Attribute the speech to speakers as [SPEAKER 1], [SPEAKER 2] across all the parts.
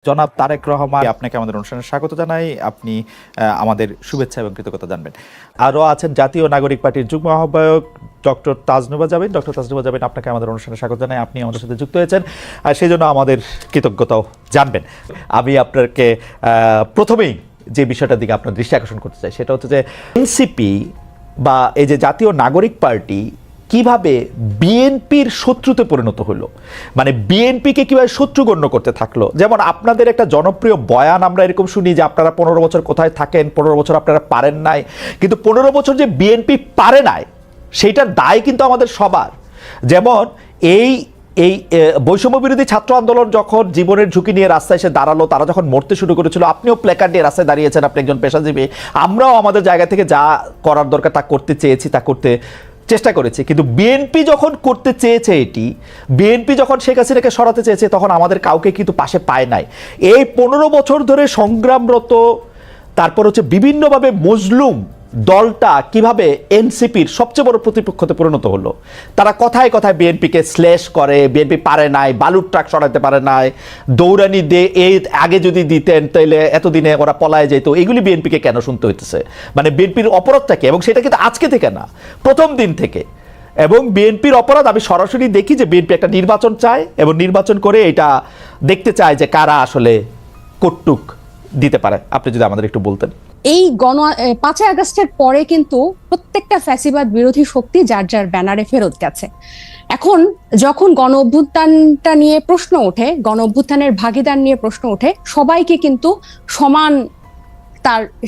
[SPEAKER 1] জনাব তারেক রহমান, আপনাকে আমাদের অনুষ্ঠানে স্বাগত জানাই। আপনি আমাদের শুভেচ্ছা এবং কৃতজ্ঞতা জানবেন। আরও আছেন জাতীয় নাগরিক পার্টির যুগ্ম আহ্বায়ক ডক্টর তাজনুবা জাবিন। ডক্টর তাজনুবা জাবিন, আপনাকে আমাদের অনুষ্ঠানে স্বাগত জানাই। আপনি আমাদের সাথে যুক্ত হয়েছেন, আর সেই জন্য আমাদের কৃতজ্ঞতাও জানবেন। আমি আপনাকে প্রথমেই যে বিষয়টার দিকে আপনার দৃষ্টি আকর্ষণ করতে চাই, সেটা হচ্ছে যে এনসিপি বা এই যে জাতীয় নাগরিক পার্টি কিভাবে বিএনপির শত্রুতে পরিণত হলো, মানে বিএনপিকে কিভাবে শত্রু গণ্য করতে থাকলো। যেমন আপনাদের একটা জনপ্রিয় বয়ান আমরা এরকম শুনি যে আপনারা 15 বছর কোথায় থাকেন, 15 বছর আপনারা পারেন নাই, কিন্তু 15 বছর যে বিএনপি পারে নাই সেইটার দায় কিন্তু আমাদের সবার। যেমন এই বৈষম্য বিরোধী ছাত্র আন্দোলন যখন জীবনের ঝুঁকি নিয়ে রাস্তায় এসে দাঁড়ালো, তারা যখন মরতে শুরু করেছিল, আপনিও প্ল্যাকার্ড নিয়ে রাস্তায় দাঁড়িয়েছেন, আপনি একজন পেশাজীবী। আমরাও আমাদের জায়গা থেকে যা করার দরকার তা করতে চেয়েছি, তা করতে চেষ্টা করেছি। কিন্তু বিএনপি যখন করতে চেয়েছে, বিএনপি যখন শেখ হাসিনাকে সরাতে চেয়েছে, তখন আমাদের কাউকে কিন্তু পাশে পায় নাই। এই 15 বছর ধরে সংগ্রামরত, তারপর হচ্ছে বিভিন্নভাবে মজলুম দলটা কিভাবে এনসিপির সবচেয়ে বড় প্রতিপক্ষতে পরিণত হলো। তারা কথায় কথায় বিএনপিকে শ্লেষ করে, বিএনপি পারে নাই, বালুর ট্রাক সরাতে পারে নাই, দৌড়ানি দিয়ে এই আগে যদি দিতেন তাহলে এতদিনে ওরা পলায় যেত। এগুলি বিএনপিকে কেন শুনতে হইতেছে? মানে বিএনপির অপরাধটা কি? এবং সেটা কিন্তু আজকে থেকে না, প্রথম দিন থেকে। এবং বিএনপির অপরাধ আমি সরাসরি দেখি যে বিএনপি একটা নির্বাচন চায় এবং নির্বাচন করে এটা দেখতে চায় যে কারা আসলে কটুক দিতে পারে। আপনি যদি আমাদের একটু বলতেন।
[SPEAKER 2] এই 5 আগস্টের পরে কিন্তু প্রত্যেকটা ফ্যাসিবাদ বিরোধী শক্তি যার যার ব্যানারে ফেরত গেছে। এখন যখন গণ অভ্যুত্থানটা নিয়ে প্রশ্ন ওঠে, গণ অভ্যুত্থানের ভাগিদার নিয়ে প্রশ্ন ওঠে, সবাইকে কিন্তু সমান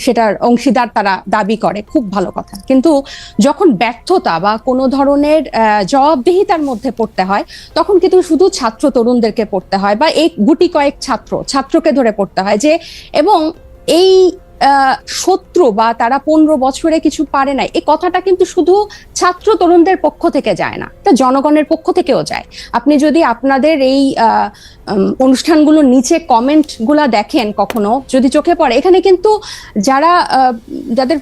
[SPEAKER 2] সেটার অংশীদার তারা দাবি করে, খুব ভালো কথা। কিন্তু যখন ব্যর্থতা বা কোনো ধরনের জবাবদিহিতার মধ্যে পড়তে হয়, তখন কিন্তু শুধু ছাত্র তরুণদেরকে পড়তে হয়, বা এই গুটি কয়েক ছাত্রকে ধরে পড়তে হয় যে, এবং এই শত্রু বা তারা 15 বছরে কিছু পারে নাই, এই কথাটা কিন্তু শুধু ছাত্র তরুণদের পক্ষ থেকে যায় না, এটা জনগণের পক্ষ থেকেও যায়। আপনি যদি আপনাদের এই অনুষ্ঠানগুলোর নিচে কমেন্ট গুলা দেখেন, কখনো যদি চোখে পড়ে, এখানে কিন্তু যাদের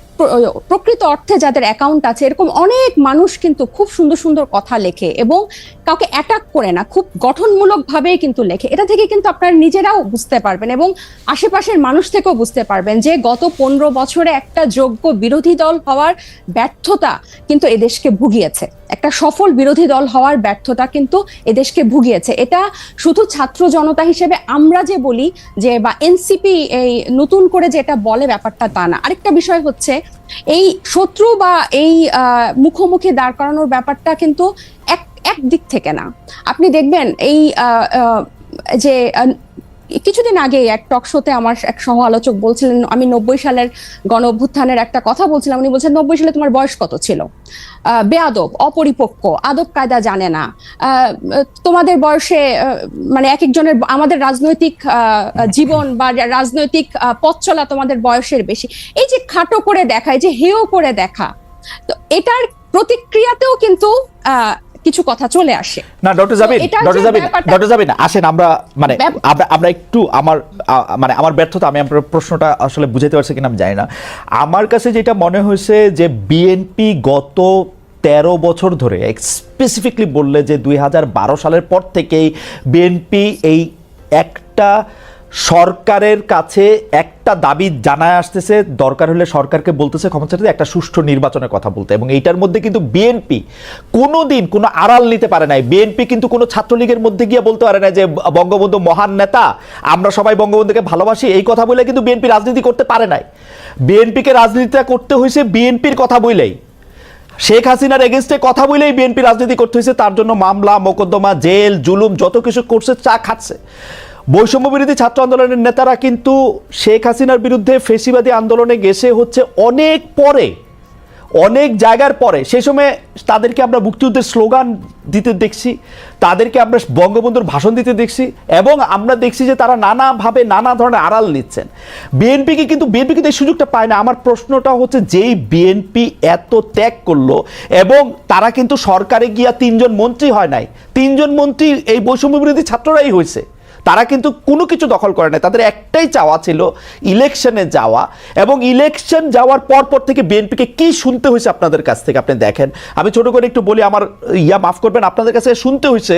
[SPEAKER 2] প্রকৃত অর্থে যাদের অ্যাকাউন্ট আছে, এরকম অনেক মানুষ কিন্তু খুব সুন্দর সুন্দর কথা লেখে এবং কাউকে অ্যাটাক করে না, খুব গঠনমূলক ভাবেই কিন্তু লেখে। এটা থেকে কিন্তু আপনারা নিজেরাও বুঝতে পারবেন এবং আশেপাশের মানুষ থেকেও বুঝতে পারবেন যে গত 15 বছরে একটা যোগ্য বিরোধী দল হওয়ার ব্যর্থতা কিন্তু এদেশকে ভুগিয়েছে। একটা সফল বিরোধী দল হওয়ার ব্যর্থতা কিন্তু এদেশকে ভুগিয়েছে। এটা শুধু ছাত্র জনতা হিসেবে আমরা যে বলি যে, বা এনসিপি এই নতুন করে যে এটা বলে, ব্যাপারটা তা না। আরেকটা বিষয় হচ্ছে, এই শত্রু বা এই মুখোমুখি দাঁড় করানোর ব্যাপারটা কিন্তু এক দিক থেকে না। আপনি দেখবেন এই যে কিছুদিন আগে এক টক শোতে আমার এক সহ আলোচক বলছিলেন, আমি 90 সালের গণ অভ্যুত্থানের একটা কথা বলছিলাম, উনি বলছেন 90 সালে তোমার বয়স কত ছিল? বেয়াদব, অপরিপক্ক, আদব কায়দা জানে না, তোমাদের বয়সে মানে এক একজনের, আমাদের রাজনৈতিক জীবন বা রাজনৈতিক পথ চলা তোমাদের বয়সের বেশি। এই যে খাটো করে দেখা, এই যে হেয় করে দেখা, তো এটার প্রতিক্রিয়াতেও কিন্তু কিছু কথা চলে আসে।
[SPEAKER 1] না ডক্টর জাবিন আসেন, আমরা একটু আমার ব্যর্থতা, আমি আপনার প্রশ্নটা আসলে বুঝাতে পারছি কিনা আমি জানি না। আমার কাছে যেটা মনে হয়েছে যে বিএনপি গত 13 বছর ধরে, স্পেসিফিকলি বললে যে 2012 সালের পর থেকেই বিএনপি এই একটা সরকারের কাছে একটা দাবি জানায় আসতেছে, দরকার হলে সরকারকে বলতেছে ক্ষমতা চাইতে একটা সুষ্ঠু নির্বাচনের কথা বলতে। এবং এইটার মধ্যে কিন্তু বিএনপি কোনোদিন কোনো আড়াল নিতে পারে নাই। বিএনপি কিন্তু কোনো ছাত্রলীগের মধ্যে গিয়ে বলতে পারে না যে বঙ্গবন্ধু মহান নেতা, আমরা সবাই বঙ্গবন্ধুকে ভালোবাসি, এই কথা বলে কিন্তু বিএনপি রাজনীতি করতে পারে নাই। বিএনপিকে রাজনীতিটা করতে হয়েছে বিএনপির কথা বলেই, শেখ হাসিনার এগেনস্টে কথা বলেই বিএনপি রাজনীতি করতে হয়েছে। তার জন্য মামলা, মোকদ্দমা, জেল, জুলুম যত কিছু করছে, চা খাচ্ছে। বৈষম্য বিরোধী ছাত্র আন্দোলনের নেতারা কিন্তু শেখ হাসিনার বিরুদ্ধে ফেসিবাদী আন্দোলনে গেছে হচ্ছে অনেক পরে, অনেক জায়গার পরে। সেই সময় তাদেরকে আমরা মুক্তিযুদ্ধের স্লোগান দিতে দেখছি, তাদেরকে আমরা বঙ্গবন্ধুর ভাষণ দিতে দেখছি, এবং আমরা দেখছি যে তারা নানাভাবে নানা ধরনের আড়াল নিচ্ছেন। বিএনপি কিন্তু এই সুযোগটা পায় না। আমার প্রশ্নটা হচ্ছে, যেই বিএনপি এত ত্যাগ করলো, এবং তারা কিন্তু সরকারে গিয়া 3 জন মন্ত্রী হয় নাই, 3 জন মন্ত্রী এই বৈষম্য বিরোধী ছাত্ররাই হয়েছে। তারা কিন্তু কোনো কিছু দখল করে না, তাদের একটাই চাওয়া ছিল ইলেকশনে যাওয়া। এবং ইলেকশন যাওয়ার পর থেকে বিএনপিকে কি শুনতে হয়েছে আপনাদের কাছ থেকে আপনি দেখেন। আমি ছোট করে একটু বলি, আমার মাফ করবেন, আপনাদের কাছে শুনতে হয়েছে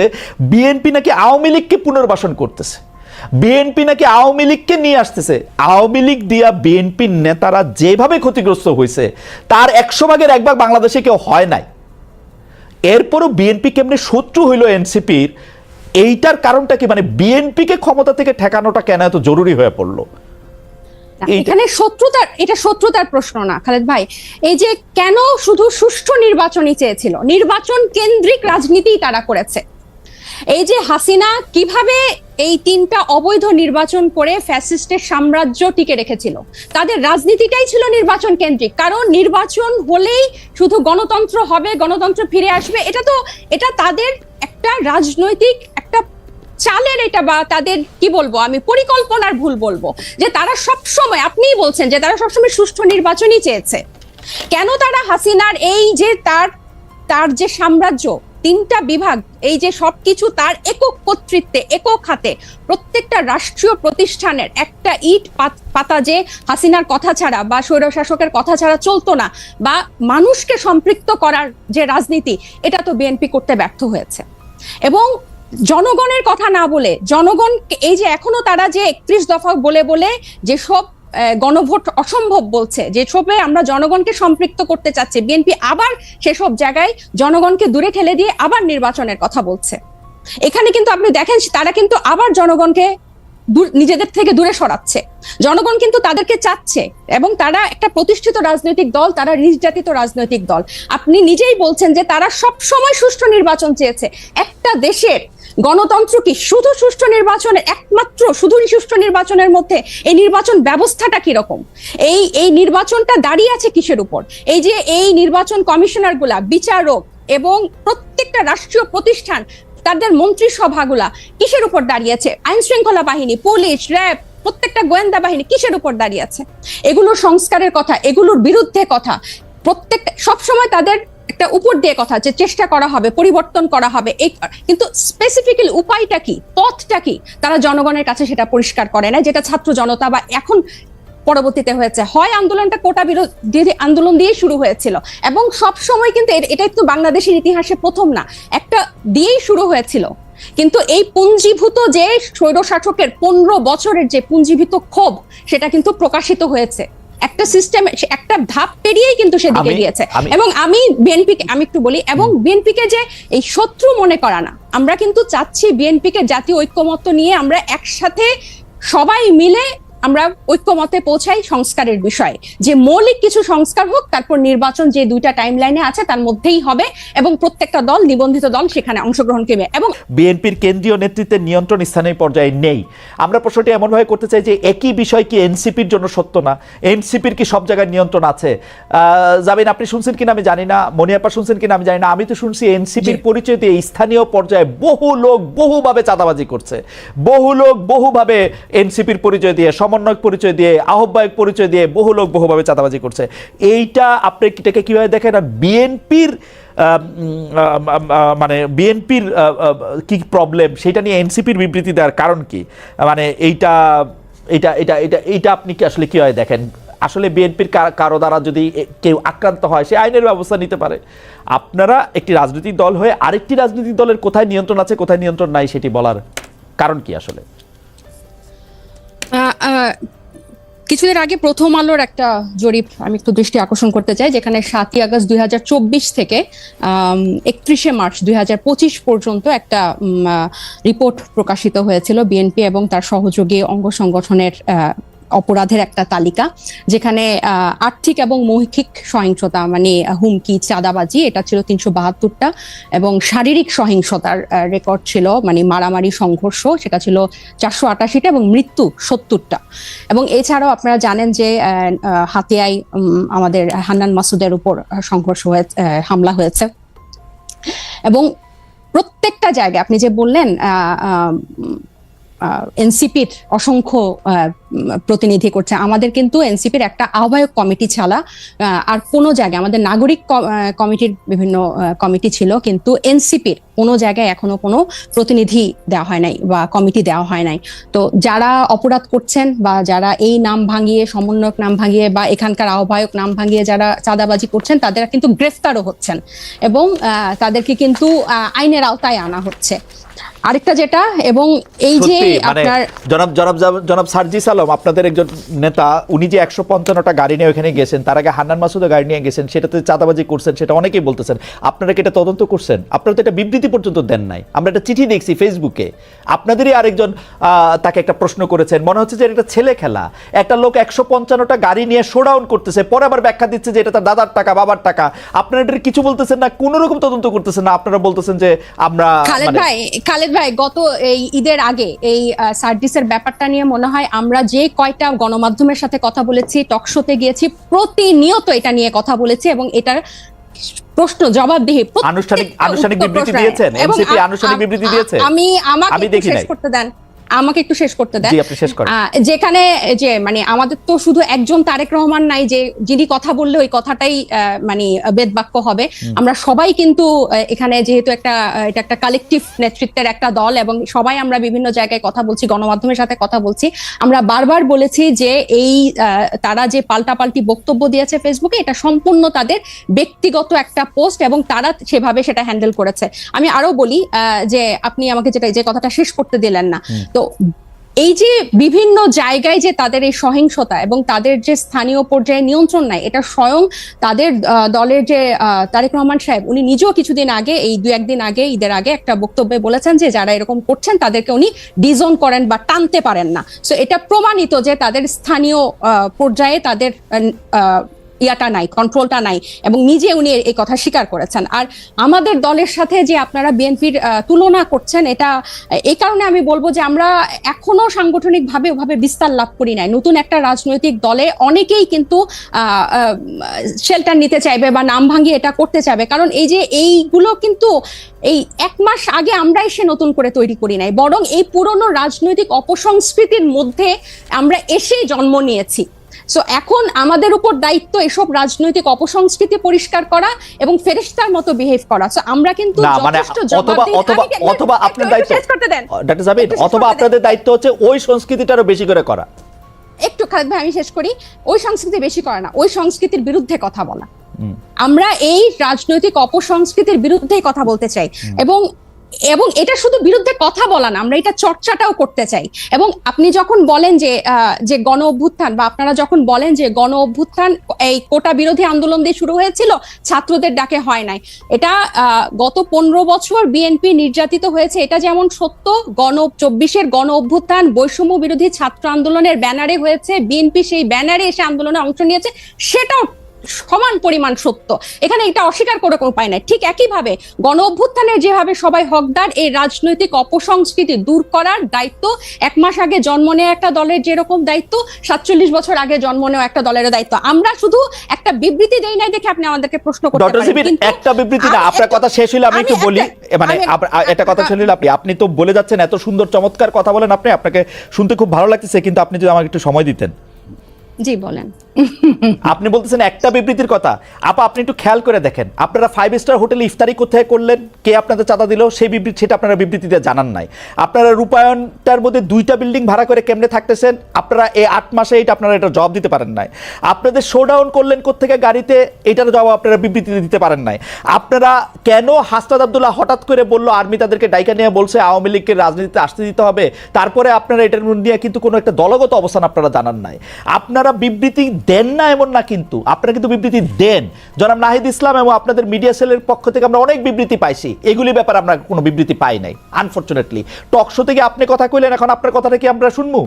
[SPEAKER 1] বিএনপি নাকি আওয়ামী লীগকে পুনর্বাসন করতেছে। বিএনপি নাকি আওয়ামী লীগকে নিয়ে আসতেছে। আওয়ামী লীগ দিয়া বিএনপির নেতারা যেভাবে ক্ষতিগ্রস্ত হয়েছে তার 100 ভাগের 1 ভাগ বাংলাদেশে কেউ হয় নাই। এরপরও বিএনপি কেমনে শত্রু হইল এনসিপির, এইটার কারণটা কি? মানে বিএনপিকে ক্ষমতা থেকে ঠেকানোটা কেন এত জরুরি হয়ে পড়লো?
[SPEAKER 2] এখানে এটা শত্রুতার প্রশ্ন না খালেদ ভাই। এই যে কেন শুধু সুষ্ঠু নির্বাচনই চেয়েছিল, নির্বাচন কেন্দ্রিক রাজনীতি তারা করেছে। এই যে হাসিনা কিভাবে এই 3টা অবৈধ নির্বাচন করে ফ্যাসিস্টের সাম্রাজ্য টিকে রেখেছিল, তাদের রাজনীতিটাই ছিল নির্বাচন কেন্দ্রিক। কারণ নির্বাচন হলেই শুধু গণতন্ত্র হবে, গণতন্ত্র ফিরে আসবে, এটা তাদের একটা রাজনৈতিক একটা চালের, এটা বা তাদের কি বলবো আমি, পরিকল্পনার ভুল বলবো, যে তারা সবসময়, আপনিই বলছেন যে তারা সবসময় সুষ্ঠু নির্বাচনই চেয়েছে। কেন তারা হাসিনার এই যে তার যে সাম্রাজ্য, 3টা বিভাগ, এই যে সবকিছু তার একক কর্তৃত্বে, একক হাতে, প্রত্যেকটা রাষ্ট্রীয় প্রতিষ্ঠানের একটা ইট পাতা যে হাসিনার কথা ছাড়া বা স্বৈরশাসকের কথা ছাড়া চলতো না, বা মানুষকে সম্পৃক্ত করার যে রাজনীতি, এটা তো বিএনপি করতে ব্যর্থ হয়েছে। এবং জনগণের কথা না বলে, জনগণ এই যে এখনো তারা যে 31 দফা বলে বলে যেসব গণভোট অসম্ভব বলছে, যেসবে আমরা জনগণকে সম্পৃক্ত করতে চাচ্ছি, বিএনপি আবার সেসব জায়গায় জনগণকে দূরে ঠেলে দিয়ে আবার নির্বাচনের কথা বলছে। এখানে কিন্তু আপনি দেখেন তারা কিন্তু আবার জনগণকে নিজেদের থেকে দূরে সরাচ্ছে। জনগণ কিন্তু তাদেরকে চাচ্ছে, এবং তারা একটা প্রতিষ্ঠিত রাজনৈতিক দল, তারা নির্যাতিত রাজনৈতিক দল। আপনি নিজেই বলছেন যে তারা সব সময় সুষ্ঠু নির্বাচন চেয়েছে। একটা দেশের গণতন্ত্র কি শুধু সুষ্ঠু নির্বাচনের, একমাত্র শুধু সুষ্ঠু নির্বাচনের মধ্যে এই নির্বাচন ব্যবস্থাটা কিরকম, এই নির্বাচনটা দাঁড়িয়ে আছে কিসের উপর? এই যে এই নির্বাচন কমিশনার গুলা, বিচারক এবং প্রত্যেকটা রাষ্ট্রীয় প্রতিষ্ঠান, তাদের মন্ত্রিসভাগুলা কিসের উপর দাঁড়িয়েছে? আইন শৃঙ্খলা বাহিনী, পুলিশ, র্যাব, প্রত্যেকটা গোয়েন্দা বাহিনী কিসের উপর দাঁড়িয়ে আছে? এগুলোর সংস্কারের কথা, এগুলোর বিরুদ্ধে কথা, প্রত্যেকটা সবসময় তাদের একটা উপর দিয়ে কথা, যে চেষ্টা করা হবে, পরিবর্তন করা হবে, কিন্তু স্পেসিফিক্যালি উপায়টা কি, পথটা কি, তারা জনগণের কাছে সেটা পরিষ্কার করে না। যেটা ছাত্র জনতা বা এখন পরবর্তীতে হয়েছে, হয় আন্দোলনটা কোটা বিরোধী আন্দোলন দিয়ে শুরু হয়েছিল, এবং সব সময় কিন্তু এটা একটু বাংলাদেশের ইতিহাসে প্রথম না, একটা দিয়েই শুরু হয়েছিল। কিন্তু এই পুঞ্জীভূত যে স্বৈরশাসকের 15 বছরের যে পুঞ্জীভূত ক্ষোভ, সেটা কিন্তু প্রকাশিত হয়েছে একটা সিস্টেম, একটা ধাপ পেরিয়েই কিন্তু সেদিকে গিয়েছে। এবং আমি একটু বলি, এবং বিএনপিকে যে এই শত্রু মনে করা না, আমরা কিন্তু চাচ্ছি বিএনপিকে জাতীয় ঐক্যমত্য নিয়ে আমরা একসাথে সবাই মিলে আমরা ঐক্যমতে পৌঁছাই সংস্কারের বিষয়ে, যে মৌলিক কিছু সংস্কার হোক, তারপর নির্বাচন যে 2টা টাইম লাইনে আছে তার মধ্যেই হবে, এবং প্রত্যেকটা দল, নিবন্ধিত দল সেখানে অংশগ্রহণ করবে। এবং
[SPEAKER 1] বিএনপির কেন্দ্রীয় নেতৃত্বের নিয়ন্ত্রণ স্থানীয় পর্যায়ে নেই। আমরা প্রশ্নটি এমনভাবে করতে চাই যে একই বিষয় কি এনসিপির জন্য সত্য না? এনসিপির কি সব জায়গায় নিয়ন্ত্রণ আছে? জামিন, আপনি শুনছেন কিনা আমি জানি না, মনিয়াপা শুনছেন কিনা আমি জানি না, আমি তো শুনছি এনসিপির পরিচয় দিয়ে স্থানীয় পর্যায়ে বহু লোক বহুভাবে চাঁদাবাজি করছে, বহু লোক বহুভাবে এনসিপির পরিচয় দিয়ে, সমন্বয়ক পরিচয় দিয়ে, আহ্বায়ক পরিচয় দিয়ে বহু লোক বহুভাবে চাঁদাবাজি করছে। এইটা আপনি এটাকে কিভাবে দেখেন? আর বিএনপির মানে বিএনপির কি প্রবলেম, সেটা নিয়ে এনসিপির বিবৃতি দেওয়ার কারণ কি? মানে এইটা এটা এটা এটা এইটা আপনি কি আসলে কিভাবে দেখেন? আসলে বিএনপির কারো দ্বারা যদি কেউ আক্রান্ত হয়, সে আইনের ব্যবস্থা নিতে পারে। আপনারা একটি রাজনৈতিক দল হয়ে আরেকটি রাজনৈতিক দলের কোথায় নিয়ন্ত্রণ আছে, কোথায় নিয়ন্ত্রণ নাই, সেটি বলার কারণ কি আসলে?
[SPEAKER 2] কিছুদিন আগে প্রথম আলোর একটা জরিপ আমি একটু দৃষ্টি আকর্ষণ করতে চাই, যেখানে 7ই আগস্ট 2024 থেকে 31শে মার্চ 2025 পর্যন্ত একটা রিপোর্ট প্রকাশিত হয়েছিল বিএনপি এবং তার সহযোগী অঙ্গ সংগঠনের অপরাধের একটা তালিকা, যেখানে আর্থিক এবং মৌখিক সহিংসতা মানে হুমকি, চাঁদাবাজি, এটা ছিল 372টা, এবং শারীরিক সহিংসতার রেকর্ড ছিল মানে মারামারি, সংঘর্ষ, সেটা ছিল 488টা, এবং মৃত্যু 70টা। এবং এছাড়াও আপনারা জানেন যে হাতিয়ায় আমাদের হান্নান মাসুদের উপর সংঘর্ষ হয়েছে, হামলা হয়েছে। এবং প্রত্যেকটা জায়গায় আপনি যে বললেন এনসিপির অসংখ্য প্রতিনিধি করছে, আমাদের কিন্তু এনসিপির একটা আহ্বায়ক কমিটি ছাড়া আর কোনো জায়গায়, আমাদের নাগরিক কমিটির বিভিন্ন কমিটি ছিল, কিন্তু এনসিপির কোনো জায়গায় এখনো কোনো প্রতিনিধি দেওয়া হয় নাই বা কমিটি দেওয়া হয় নাই। তো যারা অপরাধ করছেন বা যারা এই নাম ভাঙিয়ে, সমন্বয়ক নাম ভাঙিয়ে বা এখানকার আহ্বায়ক নাম ভাঙিয়ে যারা চাঁদাবাজি করছেন, তাদের কিন্তু গ্রেফতারও হচ্ছেন এবং তাদেরকে কিন্তু আইনের আওতায় আনা হচ্ছে। আরেকটা যেটা, এবং এই যে
[SPEAKER 1] সত্যি মানে
[SPEAKER 2] আপনার
[SPEAKER 1] জনাব সার্জিস আলম, আপনাদের একজন নেতা, উনি যে 155টা গাড়ি নিয়ে ওখানে গেছেন, তার আগে হান্নান মাসুদও গাড়ি নিয়ে গেছেন, সেটাতে চাঁদাবাজি করছেন, সেটা অনেকেই বলতেছেন। আপনারা কি এটা তদন্ত করছেন? আপনারা তো এটা বিবৃতি পর্যন্ত দেন নাই। আমরা একটা চিঠি দেখছি ফেসবুকে, আপনাদেরই আরেকজন তাকে একটা প্রশ্ন করেছেন, মনে হচ্ছে যে এটা ছেলে খেলা। একটা লোক 155টা গাড়ি নিয়ে শোডাউন করতেছে, পরে আবার ব্যাখ্যা দিচ্ছে যে এটা তার দাদার টাকা, বাবার টাকা। আপনারা এটা কিছু বলতেছেন না, কোনো রকম তদন্ত করতেছেন না। আপনারা বলতেছেন যে আমরা
[SPEAKER 2] খালেদ ভাই গত এই ঈদের আগে এই সার্জিসের ব্যাপারটা নিয়ে মনে হয় আমরা যে কয়টা গণমাধ্যমের সাথে কথা বলেছি, টকশোতে গিয়েছি, প্রতিনিয়ত এটা নিয়ে কথা বলেছি, এবং এটার প্রশ্ন জবাবদিহি
[SPEAKER 1] আনুষ্ঠানিক বিবৃতি দিয়েছেন, এনসিপি আনুষ্ঠানিক বিবৃতি দিয়েছে।
[SPEAKER 2] আমাকে শেষ করতে দেন, আমাকে একটু শেষ করতে দেন।
[SPEAKER 1] জি, আপনি শেষ করেন।
[SPEAKER 2] যেখানে যে মানে আমাদের তো শুধু একজন তারেক রহমান নাই যে যিনি কথা বললে ওই কথাটাই মানে বেদবাক্য হবে। আমরা সবাই কিন্তু এখানে যেহেতু এটা একটা কালেকটিভ নেতৃত্বের একটা দল, এবং সবাই আমরা বিভিন্ন জায়গায় কথা বলছি, গণমাধ্যমের সাথে কথা বলছি। আমরা বারবার বলেছি যে এই তারা যে পাল্টাপাল্টি বক্তব্য দিয়েছে ফেসবুকে, এটা সম্পূর্ণ তাদের ব্যক্তিগত একটা পোস্ট, এবং তারা সেভাবে সেটা হ্যান্ডেল করেছে। আমি আরো বলি যে আপনি আমাকে যে কথাটা শেষ করতে দিলেন না, তো এই যে বিভিন্ন জায়গায় যে তাদের এই সহিংসতা এবং তাদের যে স্থানীয় পর্যায়ে নিয়ন্ত্রণ নাই, এটা স্বয়ং তাদের দলের যে তারেক রহমান সাহেব, উনি নিজেও কিছুদিন আগে, এই 2-1 দিন আগে, ঈদের আগে একটা বক্তব্যে বলেছেন যে যারা এরকম করছেন তাদেরকে উনি ডিজোন করেন বা টানতে পারেন না। সো এটা প্রমাণিত যে তাদের স্থানীয় পর্যায়ে তাদের ইয়াটা নাই, কন্ট্রোলটা নাই, এবং নিজে উনি এই কথা স্বীকার করেছেন। আর আমাদের দলের সাথে যে আপনারা বিএনপির তুলনা করছেন, এটা এই কারণে আমি বলবো যে আমরা এখনো সাংগঠনিক ভাবে ওভাবে বিস্তার লাভ করি নাই। নতুন একটা রাজনৈতিক দলে অনেকেই কিন্তু শেল্টার নিতে চাইবে বা নাম ভাঙিয়ে এটা করতে চাইবে, কারণ এই যে এইগুলো কিন্তু এই 1 মাস আগে আমরা এসে নতুন করে তৈরি করি নাই, বরং এই পুরনো রাজনৈতিক অপসংস্কৃতির মধ্যে আমরা এসেই জন্ম নিয়েছি। সো এখন আমাদের উপর দায়িত্ব এসব রাজনৈতিক অপসংস্কৃতি পরিষ্কার করা এবং ফেরেশতার মতো বিহেভ করা। সো আমরা কিন্তু
[SPEAKER 1] অথবা আপনার দায়িত্ব, ডক্টর জাবির, অথবা আপনাদের দায়িত্ব হচ্ছে ওই সংস্কৃতিটারও বেশি করে করা।
[SPEAKER 2] একটু খালেদ ভাই আমি শেষ করি। ওই সংস্কৃতি বেশি করা না, ওই সংস্কৃতির বিরুদ্ধে কথা বলা। আমরা এই রাজনৈতিক অপসংস্কৃতির বিরুদ্ধে কথা বলতে চাই, এবং এটা শুধু বিরুদ্ধে কথা বলা না, আমরা এটা চর্চাটাও করতে চাই। এবং আপনি যখন বলেন যে গণ অভ্যুত্থান, বা আপনারা যখন বলেন যে গণ অভ্যুত্থান এই কোটা বিরোধী আন্দোলন দিয়ে শুরু হয়েছিল, ছাত্রদের ডাকে হয় নাই, এটা গত 15 বছর বিএনপি নির্যাতিত হয়েছে, এটা যেমন সত্য। 24-এর গণ অভ্যুত্থান বৈষম্য বিরোধী ছাত্র আন্দোলনের ব্যানারে হয়েছে, বিএনপি সেই ব্যানারে এসে আন্দোলনে অংশ নিয়েছে, সেটাও সমান পরিমাণ সত্য। এখানে এটা অস্বীকার করে কোনো উপায় নাই। ঠিক একইভাবে গণ অভ্যুত্থানের যেভাবে সবাই হকদার, এই রাজনৈতিক অপসংস্কৃতি দূর করার দায়িত্ব 1 মাস আগে জন্ম নেওয়া একটা দলের যেরকম দায়িত্ব, 47 বছর আগে জন্ম নেওয়া একটা দলের দায়িত্ব। আমরা শুধু একটা বিবৃতি দেই নাই দেখে আপনি আমাদেরকে প্রশ্ন করতে পারেন, কিন্তু
[SPEAKER 1] একটা বিবৃতি না। আপনার কথা শেষ হইলে আমি একটু বলি, মানে একটা কথা শেষ হইলে আপনি তো বলে যাচ্ছেন, এত সুন্দর চমৎকার কথা বলেন আপনি, আপনাকে শুনতে খুব ভালো লাগতেছে, কিন্তু আপনি যদি আমাকে একটু সময় দিতেন।
[SPEAKER 2] জি বলেন।
[SPEAKER 1] আপনি বলতেছেন একটা বিবৃতির কথা। আপনি একটু খেয়াল করে দেখেন, আপনারা 5 স্টার হোটেলে ইফতারি কোথায় করলেন, কে আপনাদের চাঁদা দিল, সেই বিবৃতি সেটা আপনারা বিবৃতিতে জানান নাই। আপনারা রূপায়ণটার মধ্যে 2টা বিল্ডিং ভাড়া করে কেমনে থাকতেছেন, আপনারা এই 8 মাসে আপনারা এটা জবাব দিতে পারেন নাই। আপনাদের শোডাউন করলেন কোত্থেকে গাড়িতে, এটার জবাব আপনারা বিবৃতিতে দিতে পারেন নাই। আপনারা কেন হাসনাত আব্দুল্লাহ হঠাৎ করে বললো আর্মি তাদেরকে ডাইকা নিয়ে বলছে আওয়ামী লীগকে রাজনীতিতে আসতে দিতে হবে, তারপরে আপনারা এটার নিয়ে কিন্তু কোনো একটা দলগত অবস্থান আপনারা জানান নাই। আপনারা বিবৃতি দেন না এমন না, কিন্তু আপনারা কিন্তু বিবৃতি দেন। জনাব নাহিদ ইসলাম এবং আপনাদের মিডিয়া সেলের পক্ষ থেকে আমরা অনেক বিবৃতি পাইছি, এগুলি ব্যাপারে আমরা কোনো বিবৃতি পাই নাই আনফরচুনেটলি। টক শো থেকে আপনি কথা কইলেন, এখন আপনার কথাটা কি আমরা শুনবো,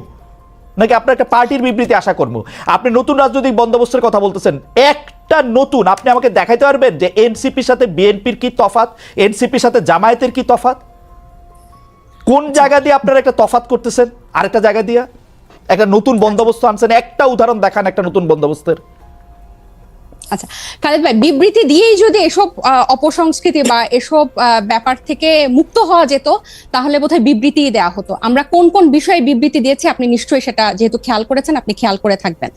[SPEAKER 1] নাকি আপনার একটা পার্টির বিবৃতি আশা করবো? আপনি নতুন রাজনৈতিক বন্দোবস্তের কথা বলতেছেন, একটা নতুন, আপনি আমাকে দেখাইতে পারবেন যে এনসিপির সাথে বিএনপির কি তফাৎ, এনসিপির সাথে জামায়াতের কি তফাৎ? কোন জায়গা দিয়ে আপনারা একটা তফাৎ করতেছেন আরেকটা জায়গা দিয়ে? একটা নতুন বন্দোবস্ত আনছেন, একটা উদাহরণ দেখান একটা নতুন বন্দোবস্তের।
[SPEAKER 2] আচ্ছা খালেদ ভাই, বিবৃতি দিয়েই যদি এসব অপসংস্কৃতি বা এসব ব্যাপার থেকে মুক্ত হওয়া যেত, তাহলে বোধহয় বিবৃতি দেওয়া হতো। আমরা কোন কোন বিষয়ে বিবৃতি দিয়েছি আপনি নিশ্চয়ই সেটা যেহেতু খেয়াল করেছেন, আপনি খেয়াল করে থাকবেন।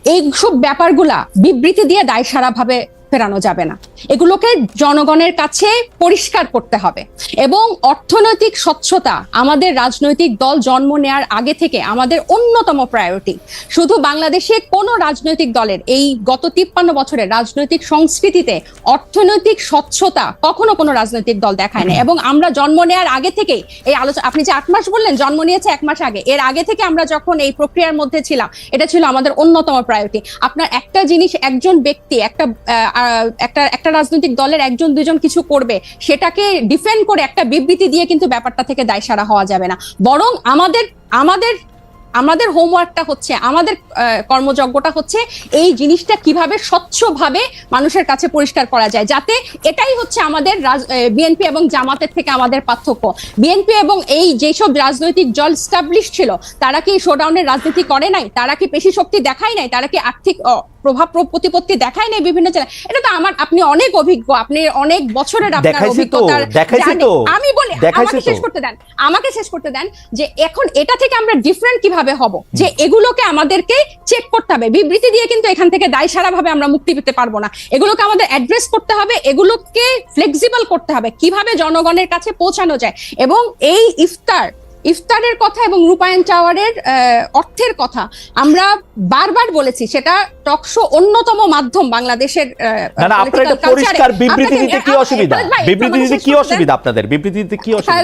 [SPEAKER 2] এইসব ব্যাপারগুলা বিবৃতি দিয়ে দায়সারা ভাবে ফেরানো যাবে না, এগুলোকে জনগণের কাছে পরিষ্কার করতে হবে। এবং অর্থনৈতিক স্বচ্ছতা আমাদের রাজনৈতিক দল জন্ম নেয়ার আগে থেকে আমাদের অন্যতম প্রায়োরিটি। শুধু বাংলাদেশে কোন রাজনৈতিক দলের এই গত 53 বছরের রাজনৈতিক সংস্কৃতিতে অর্থনৈতিক স্বচ্ছতা কখনো কোনো রাজনৈতিক দল দেখায় না। এবং আমরা জন্ম নেয়ার আগে থেকেই এই আলোচনা, আপনি যে 8 মাস বললেন, জন্ম নিয়েছে 1 মাস আগে, এর আগে থেকে আমরা যখন এই প্রক্রিয়ার মধ্যে ছিলাম, এটা ছিল আমাদের অন্যতম প্রায়োরিটি। আপনার একটা জিনিস, একজন ব্যক্তি একটা রাজনৈতিক দলের একজন দুজন কিছু করবে, সেটাকে ডিফেন্ড করে একটা বিবৃতি দিয়ে কিন্তু ব্যাপারটা থেকে দায়সারা হওয়া যাবে না। বরং আমাদের হোমওয়ার্কটা হচ্ছে, আমাদের কর্মযজ্ঞটা হচ্ছে এই জিনিসটা কিভাবে স্বচ্ছভাবে মানুষের কাছে পরিষ্কার করা যায়, যাতে এটাই হচ্ছে আমাদের বিএনপি এবং জামাতের থেকে আমাদের পার্থক্য। বিএনপি এবং এই যেসব রাজনৈতিক দল স্টাবলিশ ছিল, তারা কি শোডাউনের রাজনীতি করে নাই? তারা কি পেশি শক্তি দেখায় নাই? তারা কি আর্থিক প্রভাব প্রতিপত্তি দেখায় নাই বিভিন্ন জেলায়? এটা তো আপনি অনেক অভিজ্ঞ, আপনি অনেক বছরের আপনার অভিজ্ঞতার। আমি বলি, আমাকে শেষ করতে দেন যে এখন এটা থেকে আমরা ডিফারেন্ট কিভাবে হব, যে এগুলোকে আমাদেরকে চেক করতে হবে। বিবৃতি দিয়ে কিন্তু এখান থেকে দায়সারা ভাবে আমরা মুক্তি পেতে পারবো না। এগুলোকে আমাদের অ্যাড্রেস করতে হবে, এগুলোকে ফ্লেক্সিবল করতে হবে, কিভাবে জনগণের কাছে পৌঁছানো যায়। এবং এই ইফতারের কথা এবং রূপায়ণ টাওয়ারের অর্থের কথা আমরা বারবার বলেছি, সেটা টকশো অন্যতম মাধ্যম বাংলাদেশের।
[SPEAKER 1] না, আপনারা এটা পরিষ্কার বিবৃতি দিতে কি অসুবিধা? বিবৃতি দিতে কি অসুবিধা আপনাদের? বিবৃতি দিতে কি অসুবিধা?